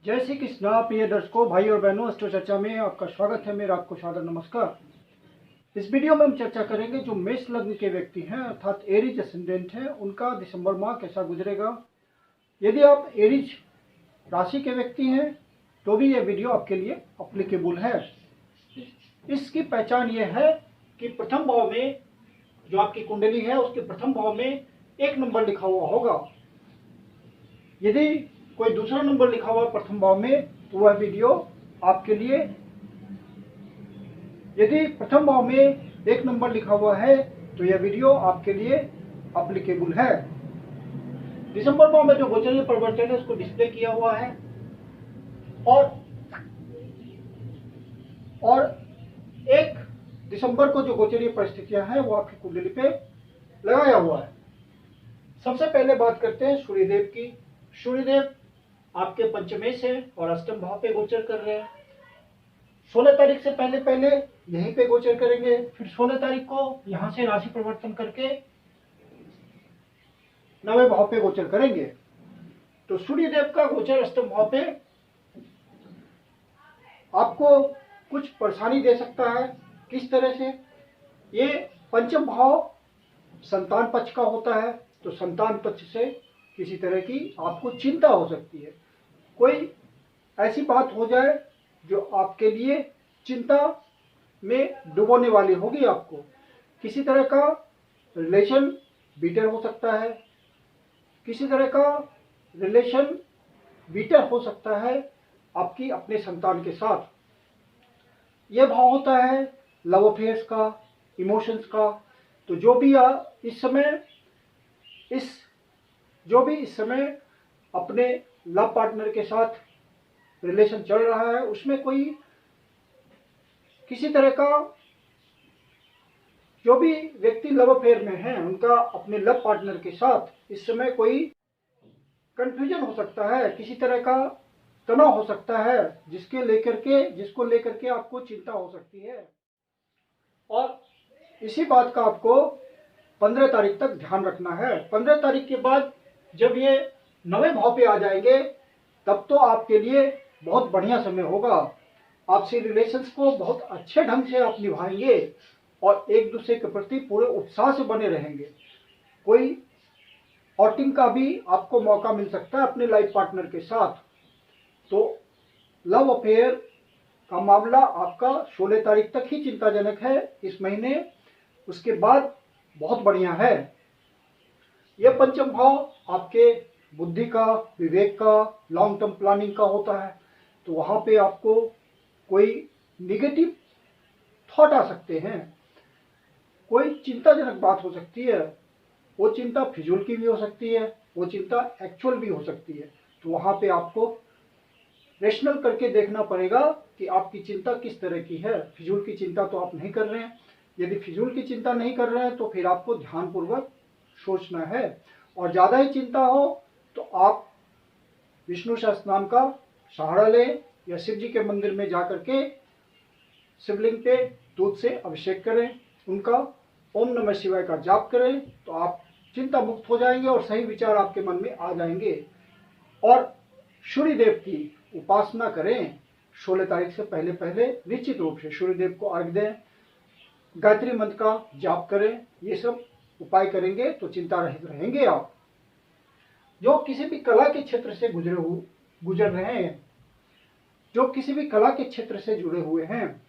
जय श्री कृष्णा। प्रिय दर्शकों, भाई और बहनों, अस्ट्रो चर्चा में आपका स्वागत है। मेरा आपको सादर नमस्कार। इस वीडियो में हम चर्चा करेंगे जो मेष लग्न के व्यक्ति हैं अर्थात एरीज असेंडेंट हैं, उनका दिसंबर माह कैसा गुजरेगा। यदि आप एरीज राशि के व्यक्ति हैं तो भी यह वीडियो आपके लिए अप्लीकेबल है। इसकी पहचान यह है कि प्रथम भाव में जो आपकी कुंडली है उसके प्रथम भाव में 1 नंबर लिखा हुआ होगा। यदि कोई दूसरा नंबर लिखा हुआ प्रथम भाव में तो वह वीडियो आपके लिए, यदि प्रथम भाव में 1 नंबर लिखा हुआ है तो यह वीडियो आपके लिए अप्लीकेबल है। दिसंबर माह में जो गोचरीय परिवर्तन है उसको डिस्प्ले किया हुआ है और 1 दिसंबर को जो गोचरीय परिस्थितियां हैं वो आपकी कुंडली पे लगाया हुआ है। सबसे पहले बात करते हैं सूर्यदेव की। सूर्यदेव आपके पंचमे से और अष्टम भाव पे गोचर कर रहे हैं। 16 तारीख से पहले यहीं पे गोचर करेंगे, फिर 16 तारीख को यहां से राशि परिवर्तन करके 9वें भाव पे गोचर करेंगे। तो सूर्यदेव का गोचर अष्टम भाव पे आपको कुछ परेशानी दे सकता है। किस तरह से? ये पंचम भाव संतान पक्ष का होता है, तो संतान पक्ष से किसी तरह की आपको चिंता हो सकती है। कोई ऐसी बात हो जाए जो आपके लिए चिंता में डुबोने वाली होगी। आपको किसी तरह का रिलेशन बीटर हो सकता है, किसी तरह का रिलेशन बीटर हो सकता है आपकी अपने संतान के साथ। यह भाव होता है लव अफेयर्स का, इमोशंस का। तो जो भी इस समय अपने लव पार्टनर के साथ रिलेशन चल रहा है उसमें कोई किसी तरह का, जो भी व्यक्ति लव अफेयर में है उनका अपने लव पार्टनर के साथ इस समय कोई कंफ्यूजन हो सकता है, किसी तरह का तनाव हो सकता है जिसको लेकर के आपको चिंता हो सकती है। और इसी बात का आपको 15 तारीख तक ध्यान रखना है। 15 तारीख के बाद जब ये 9वें भाव पे आ जाएंगे तब तो आपके लिए बहुत बढ़िया समय होगा। आपसी रिलेशंस को बहुत अच्छे ढंग से आप निभाएंगे और एक दूसरे के प्रति पूरे उत्साह से बने रहेंगे। कोई आउटिंग का भी आपको मौका मिल सकता है अपने लाइफ पार्टनर के साथ। तो लव अफेयर का मामला आपका 16 तारीख तक ही चिंताजनक है इस महीने, उसके बाद बहुत बढ़िया है। यह पंचम भाव आपके बुद्धि का, विवेक का, लॉन्ग टर्म प्लानिंग का होता है। तो वहाँ पे आपको कोई निगेटिव थॉट आ सकते हैं, कोई चिंताजनक बात हो सकती है। वो चिंता फिजूल की भी हो सकती है, वो चिंता एक्चुअल भी हो सकती है। तो वहाँ पे आपको रेशनल करके देखना पड़ेगा कि आपकी चिंता किस तरह की है। फिजूल की चिंता तो आप नहीं कर रहे हैं। यदि फिजूल की चिंता नहीं कर रहे हैं तो फिर आपको ध्यानपूर्वक सोचना है। और ज़्यादा ही चिंता हो तो आप विष्णु सहस्त्रनाम का सहारा लें या शिव जी के मंदिर में जाकर के शिवलिंग पे दूध से अभिषेक करें, उनका ओम नमः शिवाय का जाप करें, तो आप चिंता मुक्त हो जाएंगे और सही विचार आपके मन में आ जाएंगे। और सूर्यदेव की उपासना करें। 16 तारीख से पहले निश्चित रूप से सूर्यदेव को अर्घ्य दें, गायत्री मंत्र का जाप करें। ये सब उपाय करेंगे तो चिंता रहित रहेंगे आप। जो किसी भी कला के क्षेत्र से गुजर रहे हैं, जो किसी भी कला के क्षेत्र से जुड़े हुए हैं,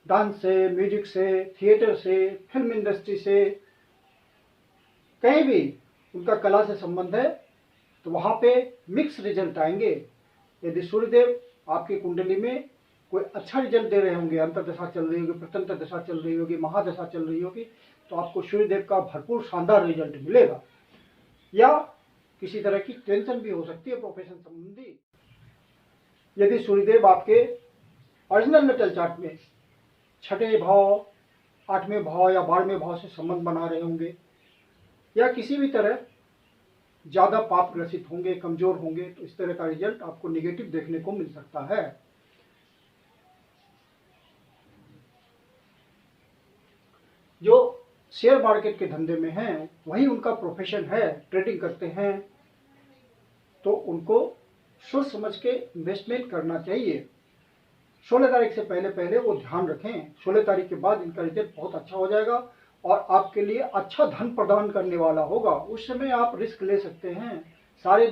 डांस से, म्यूजिक से, थिएटर से, फिल्म इंडस्ट्री से, कहीं भी उनका कला से संबंध है तो वहाँ पे मिक्स रिजल्ट आएंगे। यदि सूर्यदेव आपकी कुंडली में कोई अच्छा रिजल्ट दे रहे होंगे, अंतर्दशा चल रही होगी, प्रत्यंतर दशा चल रही होगी, महादशा चल रही होगी, तो आपको सूर्यदेव का भरपूर शानदार रिजल्ट मिलेगा। या किसी तरह की टेंशन भी हो सकती है प्रोफेशन संबंधी। यदि सूर्यदेव आपके ओरिजिनल नेटल चार्ट में 6ठे भाव, 8वें भाव या 12वें भाव से संबंध बना रहे होंगे या किसी भी तरह ज़्यादा पाप ग्रसित होंगे, कमजोर होंगे, तो इस तरह का रिजल्ट आपको निगेटिव देखने को मिल सकता है। जो शेयर मार्केट के धंधे में हैं, वही उनका प्रोफेशन है, ट्रेडिंग करते हैं, तो उनको सोच समझ के इन्वेस्टमेंट करना चाहिए। 16 तारीख से पहले पहले वो ध्यान रखें। 16 तारीख के बाद इनका रिजल्ट बहुत अच्छा हो जाएगा और आपके लिए अच्छा धन प्रदान करने वाला होगा। उस समय आप रिस्क ले सकते हैं। सारे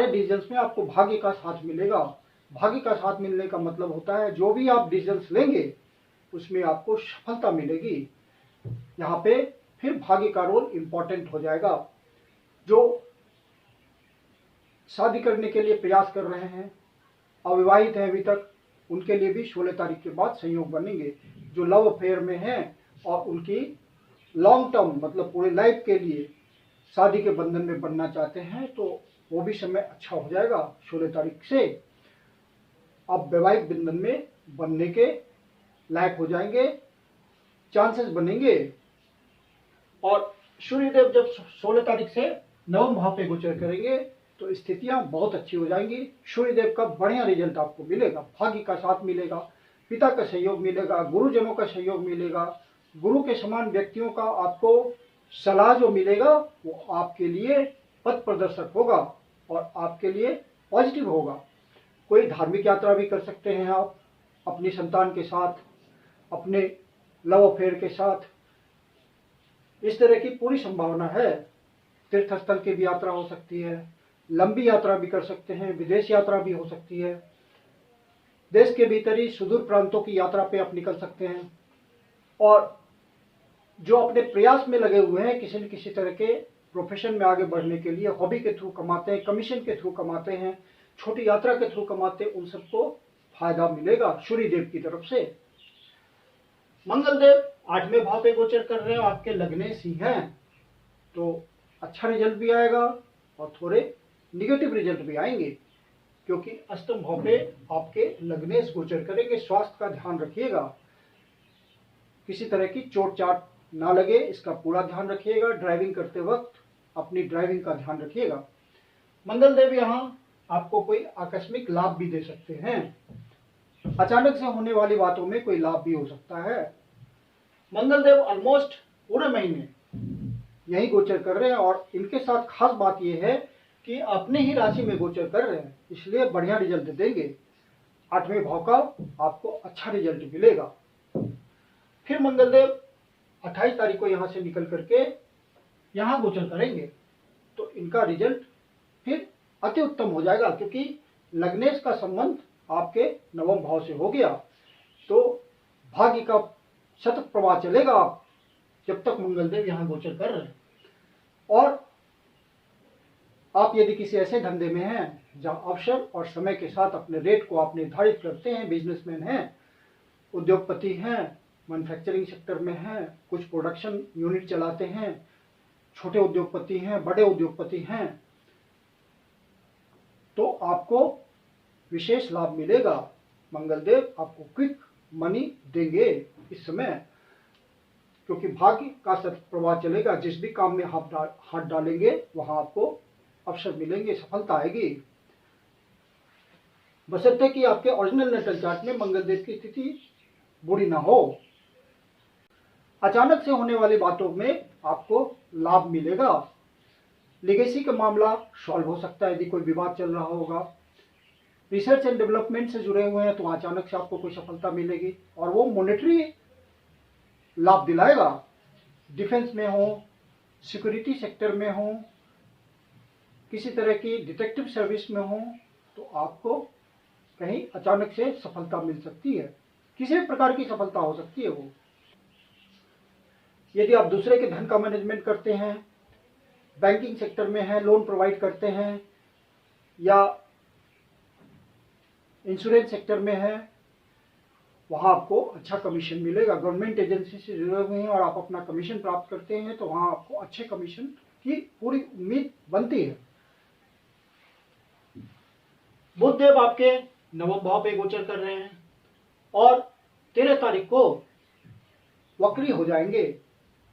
डिसीजंस में आपको भाग्य का साथ मिलेगा। भाग्य का साथ मिलने का मतलब होता है जो भी आप डिसीजंस लेंगे उसमें आपको सफलता मिलेगी। यहाँ पे फिर भाग्य का रोल इम्पोर्टेंट हो जाएगा। जो शादी करने के लिए प्रयास कर रहे हैं, अविवाहित हैं अभी तक, उनके लिए भी 16 तारीख के बाद संयोग बनेंगे। जो लव अफेयर में हैं और उनकी लॉन्ग टर्म मतलब पूरे लाइफ के लिए शादी के बंधन में बनना चाहते हैं तो वो भी समय अच्छा हो जाएगा। 16 तारीख से आप वैवाहिक बंधन में बनने के लायक हो जाएंगे, चांसेस बनेंगे। और सूर्यदेव जब 16 तारीख से नवम भाव पे गोचर करेंगे तो स्थितियां बहुत अच्छी हो जाएंगी। सूर्यदेव का बढ़िया रिजल्ट आपको मिलेगा, भाग्य का साथ मिलेगा, पिता का सहयोग मिलेगा, गुरुजनों का सहयोग मिलेगा, गुरु के समान व्यक्तियों का आपको सलाह जो मिलेगा वो आपके लिए पथ प्रदर्शक होगा और आपके लिए पॉजिटिव होगा। कोई धार्मिक यात्रा भी कर सकते हैं आप अपनी संतान के साथ, अपने लव अफेयर के साथ, इस तरह की पूरी संभावना है। तीर्थ स्थल की भी यात्रा हो सकती है, लंबी यात्रा भी कर सकते हैं, विदेश यात्रा भी हो सकती है, देश के भीतर ही सुदूर प्रांतों की यात्रा पे आप निकल सकते हैं। और जो अपने प्रयास में लगे हुए हैं किसी न किसी तरह के प्रोफेशन में आगे बढ़ने के लिए, हॉबी के थ्रू कमाते हैं, कमीशन के थ्रू कमाते हैं, छोटी यात्रा के थ्रू कमाते हैं, उन सबको फायदा मिलेगा सूर्यदेव की तरफ से। मंगलदेव 8वें भाव पे गोचर कर रहे हैं, आपके लग्नेश ही हैं, तो अच्छा रिजल्ट भी आएगा और थोड़े निगेटिव रिजल्ट भी आएंगे क्योंकि अष्टम भाव पे आपके लग्नेश गोचर करेंगे। स्वास्थ्य का ध्यान रखिएगा, किसी तरह की चोट चाट ना लगे इसका पूरा ध्यान रखिएगा। ड्राइविंग करते वक्त अपनी ड्राइविंग का ध्यान रखिएगा। मंगलदेव यहाँ आपको कोई आकस्मिक लाभ भी दे सकते हैं, अचानक से होने वाली बातों में कोई लाभ भी हो सकता है। मंगलदेव ऑलमोस्ट पूरे महीने यही गोचर कर रहे हैं और इनके साथ खास बात यह है कि अपने ही राशि में गोचर कर रहे हैं, इसलिए बढ़िया रिजल्ट देंगे। 8वें भाव का आपको अच्छा रिजल्ट मिलेगा। फिर मंगलदेव 28 तारीख को यहाँ से निकल करके यहाँ गोचर करेंगे तो इनका रिजल्ट फिर अति उत्तम हो जाएगा क्योंकि लग्नेश का संबंध आपके नवम भाव से हो गया तो भाग्य का शतक प्रवाह चलेगा आप जब तक मंगलदेव यहाँ गोचर कर रहे हैं। और आप यदि किसी ऐसे धंधे में हैं जहाँ अवसर और समय के साथ अपने रेट को आप निर्धारित करते हैं, बिजनेसमैन हैं, उद्योगपति हैं, मैन्युफैक्चरिंग सेक्टर में हैं, कुछ प्रोडक्शन यूनिट चलाते हैं, छोटे उद्योगपति हैं, बड़े उद्योगपति हैं, तो आपको विशेष लाभ मिलेगा। मंगलदेव आपको क्विक मनी देंगे इस समय क्योंकि भाग्य का सतत प्रवाह चलेगा। जिस भी काम में हाथ डालेंगे वहां आपको अवसर मिलेंगे, सफलता आएगी। बशर्ते कि आपके ओरिजिनल नेटल चार्ट में मंगलदेव की स्थिति बुरी ना हो। अचानक से होने वाली बातों में आपको लाभ मिलेगा। लिगेसी का मामला सॉल्व हो सकता है यदि कोई विवाद चल रहा होगा। रिसर्च एंड डेवलपमेंट से जुड़े हुए हैं तो अचानक से आपको कोई सफलता मिलेगी और वो मॉनेटरी लाभ दिलाएगा। डिफेंस में हो, सिक्योरिटी सेक्टर में हो, किसी तरह की डिटेक्टिव सर्विस में हो तो आपको कहीं अचानक से सफलता मिल सकती है, किसी भी प्रकार की सफलता हो सकती है वो। यदि आप दूसरे के धन का मैनेजमेंट करते हैं, बैंकिंग सेक्टर में हैं, लोन प्रोवाइड करते हैं या इंश्योरेंस सेक्टर में है, वहाँ आपको अच्छा कमीशन मिलेगा। गवर्नमेंट एजेंसी से जुड़े हुए हैं और आप अपना कमीशन प्राप्त करते हैं तो वहाँ आपको अच्छे कमीशन की पूरी उम्मीद बनती है। बुधदेव आपके नवम भाव पे गोचर कर रहे हैं और 13 तारीख को वक्री हो जाएंगे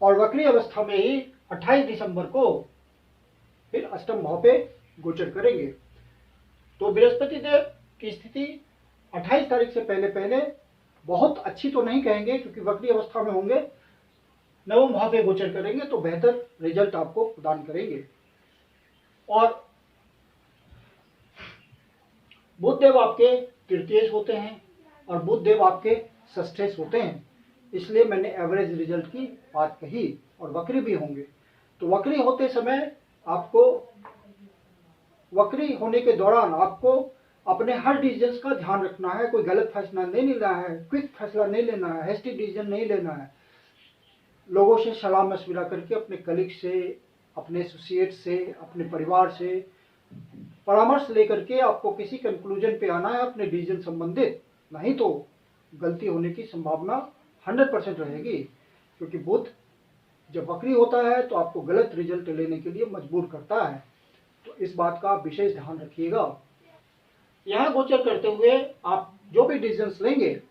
और वक्री अवस्था में ही 28 दिसंबर को फिर अष्टम भाव पे गोचर करेंगे। तो बृहस्पति देव की स्थिति 28 तारीख से पहले पहले बहुत अच्छी तो नहीं कहेंगे क्योंकि वक्री अवस्था में होंगे, नवम भाव पे गोचर करेंगे तो बेहतर रिजल्ट आपको प्रदान करेंगे। और बुधदेव आपके तृतीयेश होते हैं और बुधदेव आपके षष्ठेश होते हैं, इसलिए मैंने एवरेज रिजल्ट की बात कही। और वक्री भी होंगे, तो वक्री होते समय आपको, वक्री होने के दौरान आपको अपने हर डिसीजन का ध्यान रखना है। कोई गलत फैसला नहीं लेना है, क्विक फैसला नहीं लेना है, हेस्टी डिसीजन नहीं लेना है। लोगों से सलाह मशविरा करके, अपने कलीग से, अपने एसोसिएट से, अपने परिवार से परामर्श लेकर के आपको किसी कंक्लूजन पे आना है अपने डिसीजन संबंधित, नहीं तो गलती होने की संभावना 100% रहेगी। क्योंकि बुध जब वक्री होता है तो आपको गलत रिजल्ट लेने के लिए मजबूर करता है, तो इस बात का आप विशेष ध्यान रखिएगा। यहाँ गोचर करते हुए आप जो भी डिसीजंस लेंगे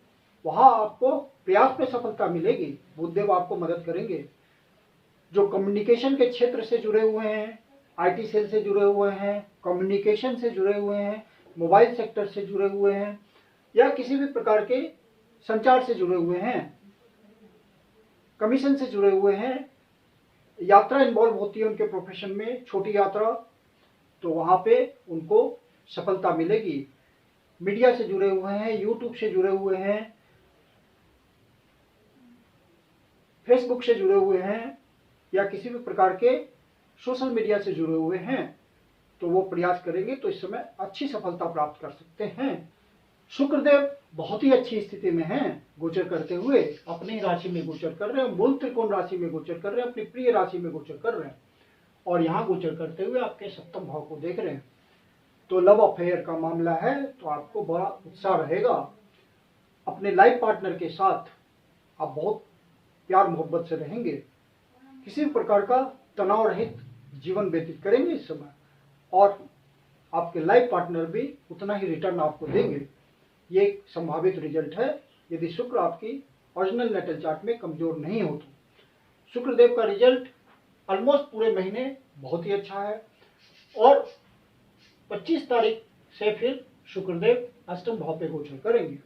वहां आपको प्रयास में सफलता मिलेगी। बुधदेव आपको मदद करेंगे। जो कम्युनिकेशन के क्षेत्र से जुड़े हुए हैं, आईटी सेल से जुड़े हुए हैं, कम्युनिकेशन से जुड़े हुए हैं, मोबाइल सेक्टर से जुड़े हुए हैं, या किसी भी प्रकार के संचार से जुड़े हुए हैं, कमीशन से जुड़े हुए हैं, यात्रा इन्वॉल्व होती है उनके प्रोफेशन में, छोटी यात्रा, तो वहां पे उनको सफलता मिलेगी। मीडिया से जुड़े हुए हैं, यूट्यूब से जुड़े हुए हैं, फेसबुक से जुड़े हुए हैं, या किसी भी प्रकार के सोशल मीडिया से जुड़े हुए हैं, तो वो प्रयास करेंगे तो इस समय अच्छी सफलता प्राप्त कर सकते हैं। शुक्रदेव बहुत ही अच्छी स्थिति में हैं, गोचर करते हुए अपनी राशि में गोचर कर रहे हैं, मूल त्रिकोण राशि में गोचर कर रहे हैं, अपनी प्रिय राशि में गोचर कर रहे हैं, और यहाँ गोचर करते हुए आपके सप्तम भाव को देख रहे हैं। तो लव अफेयर का मामला है तो आपको बड़ा उत्साह रहेगा। अपने लाइफ पार्टनर के साथ आप बहुत प्यार मोहब्बत से रहेंगे, किसी भी प्रकार का तनाव रहित जीवन व्यतीत करेंगे इस समय, और आपके लाइफ पार्टनर भी उतना ही रिटर्न आपको देंगे। ये एक संभावित रिजल्ट है यदि शुक्र आपकी ओरिजिनल नेटल चार्ट में कमजोर नहीं हो तो। शुक्रदेव का रिजल्ट ऑलमोस्ट पूरे महीने बहुत ही अच्छा है, और 25 तारीख से फिर शुक्रदेव अष्टम भाव पे गोचर करेंगे।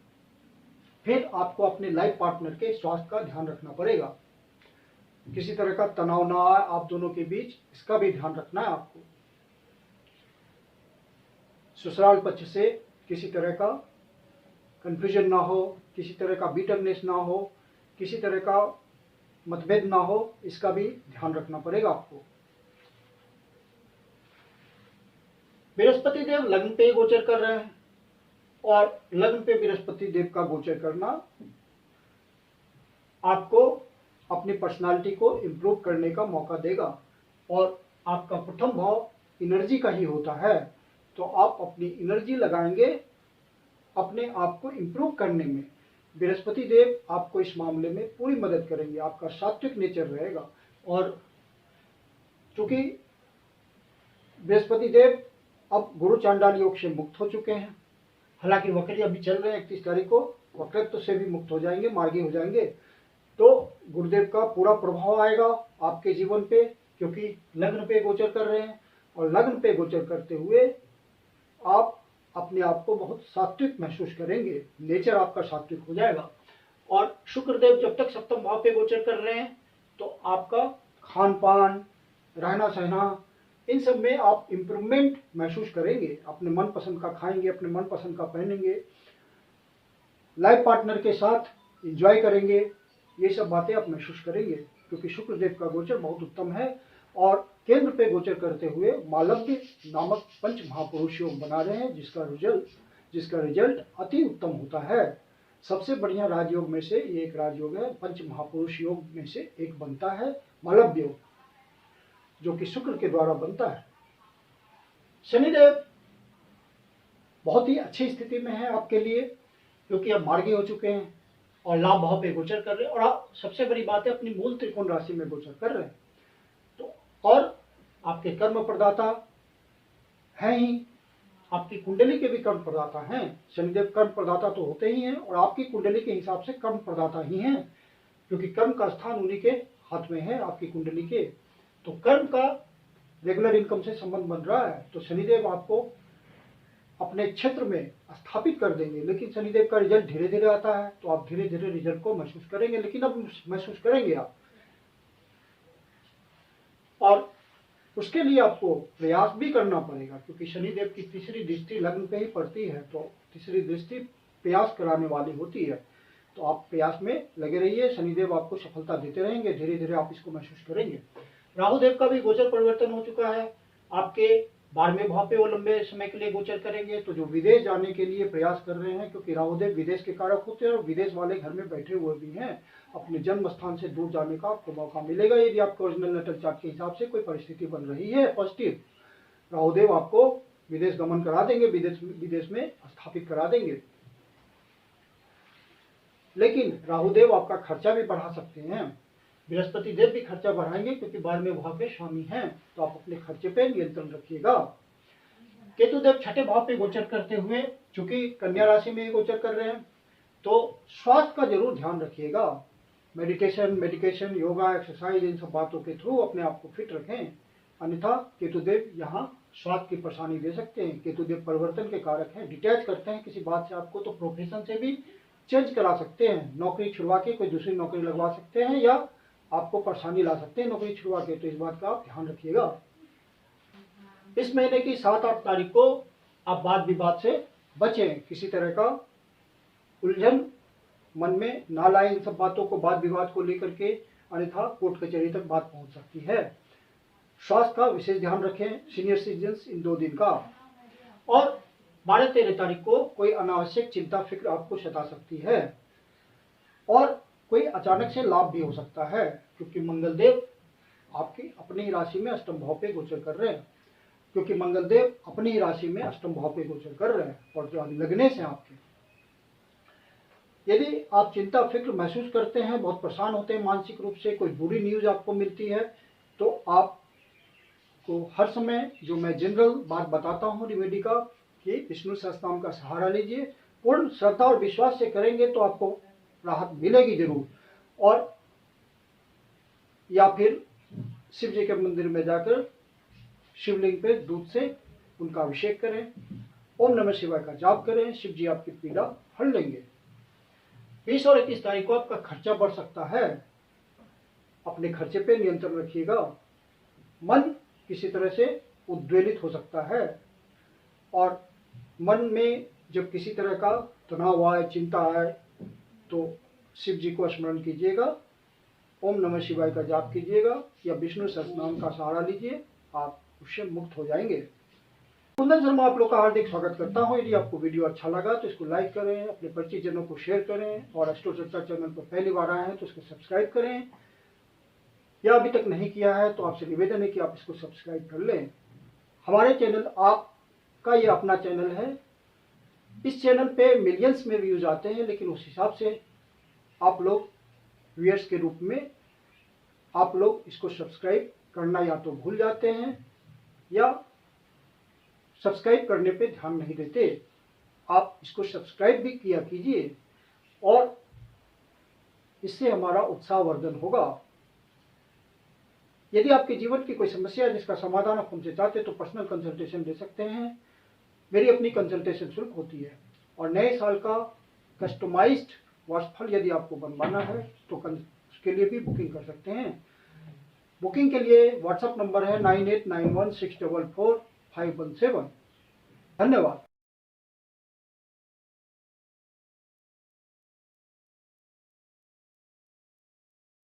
फिर आपको अपने लाइफ पार्टनर के स्वास्थ्य का ध्यान रखना पड़ेगा, किसी तरह का तनाव ना आए आप दोनों के बीच, इसका भी ध्यान रखना है आपको। ससुराल पक्ष से किसी तरह का कंफ्यूजन ना हो, किसी तरह का बिटरनेस ना हो, किसी तरह का मतभेद ना हो, इसका भी ध्यान रखना पड़ेगा आपको। बृहस्पति देव लग्न पे गोचर कर रहे हैं, और लग्न पे बृहस्पति देव का गोचर करना आपको अपनी पर्सनालिटी को इम्प्रूव करने का मौका देगा, और आपका प्रथम भाव एनर्जी का ही होता है, तो आप अपनी एनर्जी लगाएंगे अपने आप को इम्प्रूव करने में। बृहस्पति देव आपको इस मामले में पूरी मदद करेंगे, आपका सात्विक नेचर रहेगा। और चूंकि बृहस्पति देव अब गुरु चांडाल योग से मुक्त हो चुके हैं, हालांकि वक्री अभी चल रहे हैं, 31 तारीख को वक्रत्व से भी मुक्त हो जाएंगे, मार्गी हो जाएंगे, तो गुरुदेव का पूरा प्रभाव आएगा आपके जीवन पे, क्योंकि लग्न पे गोचर कर रहे हैं, और लग्न पे गोचर करते हुए आप अपने आप को बहुत सात्विक महसूस करेंगे, नेचर आपका सात्विक हो जाएगा। और शुक्रदेव जब तक सप्तम भाव पे गोचर कर रहे हैं तो आपका खान पान, रहना सहना, इन सब में आप इम्प्रूवमेंट महसूस करेंगे, अपने मनपसंद का खाएंगे, अपने मनपसंद का पहनेंगे, लाइफ पार्टनर के साथ एंजॉय करेंगे, ये सब बातें आप महसूस करेंगे, क्योंकि शुक्रदेव का गोचर बहुत उत्तम है। और केंद्र पे गोचर करते हुए मालव्य नामक पंच महापुरुष योग बना रहे हैं, जिसका रिजल्ट अति उत्तम होता है। सबसे बढ़िया राजयोग में से ये एक राजयोग है, पंच महापुरुष योग में से एक बनता है मालव्य योग, जो कि शुक्र के द्वारा बनता है। शनिदेव बहुत ही अच्छी स्थिति में है आपके लिए, क्योंकि अब मार्गी हो चुके हैं और लाभ भाव पे गोचर कर रहे हैं, और आप सबसे बड़ी बात है अपनी मूल त्रिकोण राशि में गोचर कर रहे हैं, तो और आपके कर्म प्रदाता हैं ही, आपकी कुंडली के भी कर्म प्रदाता हैं। शनिदेव कर्म प्रदाता तो होते ही हैं, और आपकी कुंडली के हिसाब से कर्म प्रदाता ही हैं, क्योंकि कर्म का स्थान उन्हीं के हाथ में है, आपकी कुंडली के। तो कर्म का रेगुलर इनकम से संबंध बन रहा है, तो शनिदेव आपको अपने क्षेत्र में स्थापित कर देंगे। लेकिन शनिदेव का रिजल्ट धीरे धीरे आता है, तो आप धीरे धीरे रिजल्ट को महसूस करेंगे, लेकिन अब महसूस करेंगे आप। और उसके लिए आपको प्रयास भी करना पड़ेगा, क्योंकि शनिदेव की तीसरी दृष्टि लग्न पे ही पड़ती है, तो तीसरी दृष्टि प्रयास कराने वाली होती है। तो आप प्रयास में लगे रहिए, शनिदेव आपको सफलता देते रहेंगे, धीरे धीरे आप इसको महसूस करेंगे। राहुदेव का भी गोचर परिवर्तन हो चुका है, आपके 12वें भाव पे वो लंबे समय के लिए गोचर करेंगे। तो जो विदेश जाने के लिए प्रयास कर रहे हैं, क्योंकि राहुदेव विदेश के कारक होते हैं और विदेश वाले घर में बैठे हुए भी हैं, अपने जन्म स्थान से दूर जाने का आपको मौका मिलेगा। यदि आपके ओरिजिनल नेटल चार्ट के हिसाब से कोई परिस्थिति बन रही है पॉजिटिव, राहुदेव आपको विदेश गमन करा देंगे, विदेश में स्थापित करा देंगे। लेकिन राहुदेव आपका खर्चा भी बढ़ा सकते हैं, बृहस्पति देव भी खर्चा बढ़ाएंगे, क्योंकि 12वें भाव के स्वामी हैं। तो आप अपने खर्चे पे नियंत्रण रखिएगा। केतुदेव 6ठे भाव पे गोचर करते हुए, चूंकि कन्या राशि में गोचर कर रहे हैं, तो स्वास्थ्य का जरूर ध्यान रखिएगा। मेडिकेशन, योगा, एक्सरसाइज, इन सब बातों के थ्रू अपने आप को फिट रखें, अन्यथा केतुदेव यहाँ स्वास्थ्य की परेशानी दे सकते हैं। केतुदेव परिवर्तन के कारक हैं, डिटैच करते हैं किसी बात से आपको, तो प्रोफेशन से भी चेंज करा सकते हैं, नौकरी छुड़वा के कोई दूसरी नौकरी लगवा सकते हैं, या आपको परेशानी ला सकते हैं नौकरी छुड़वा के। तो इस बात का आप ध्यान रखिएगा। इस महीने की 7-8 तारीख को आप वाद विवाद से बचें, किसी तरह का उलझन मन में ना लाएं इन सब बातों को, वाद विवाद को लेकर के, अन्यथा कोर्ट कचहरी तक बात पहुंच सकती है। स्वास्थ्य का विशेष ध्यान रखें, सीनियर सिटीजन इन 2 दिन का। और 12-13 तारीख को कोई अनावश्यक चिंता फिक्र आपको सता सकती है, और कोई अचानक से लाभ भी हो सकता है, क्योंकि मंगलदेव आपकी अपनी ही राशि में अष्टम भाव पे गोचर कर रहे हैं, क्योंकि मंगलदेव अपनी ही राशि में अष्टम भाव पे गोचर कर रहे हैं, और जो लगने से आपके, यदि आप चिंता फिक्र महसूस करते हैं, बहुत परेशान होते हैं मानसिक रूप से, कोई बुरी न्यूज आपको मिलती है, तो आपको हर समय जो मैं जनरल बात बताता हूँ रेमेडी का, कि विष्णु सहस्त्रनाम का सहारा लीजिए, पूर्ण श्रद्धा और विश्वास से करेंगे तो आपको राहत मिलेगी जरूर। और या फिर शिव जी के मंदिर में जाकर शिवलिंग पे दूध से उनका अभिषेक करें, ओम नमः शिवाय का जाप करें, शिव जी आपकी पीड़ा हर लेंगे। 20 और 21 तारीख को आपका खर्चा बढ़ सकता है, अपने खर्चे पे नियंत्रण रखिएगा। मन किसी तरह से उद्वेलित हो सकता है, और मन में जब किसी तरह का तनाव आए, चिंता आए, तो शिव जी को स्मरण कीजिएगा, ओम नमः शिवाय का जाप कीजिएगा, या विष्णु सहस्त्रनाम का सहारा लीजिए, आप उससे मुक्त हो जाएंगे। कुंदन शर्मा आप लोग का हार्दिक स्वागत करता हूं। यदि आपको वीडियो अच्छा लगा तो इसको लाइक करें, अपने परिचितजनों को शेयर करें, और एस्ट्रो चर्चा चैनल पर पहली बार आए हैं तो इसको सब्सक्राइब करें, या अभी तक नहीं किया है तो आपसे निवेदन है कि आप इसको सब्सक्राइब कर लें। हमारे चैनल, आपका ये अपना चैनल है, इस चैनल पे मिलियंस में व्यूज आते हैं, लेकिन उस हिसाब से आप लोग व्यूअर्स के रूप में आप लोग इसको सब्सक्राइब करना या तो भूल जाते हैं, या सब्सक्राइब करने पे ध्यान नहीं देते। आप इसको सब्सक्राइब भी किया कीजिए, और इससे हमारा उत्साहवर्धन होगा। यदि आपके जीवन की कोई समस्या है जिसका समाधान आप हमसे चाहते हैं, तो पर्सनल कंसल्टेशन ले सकते हैं। मेरी अपनी कंसल्टेशन शुल्क होती है, और नए साल का कस्टमाइज्ड वास्तुफल यदि आपको बनवाना है तो उसके लिए भी बुकिंग कर सकते हैं। बुकिंग के लिए व्हाट्सएप नंबर है 9891644517। धन्यवाद।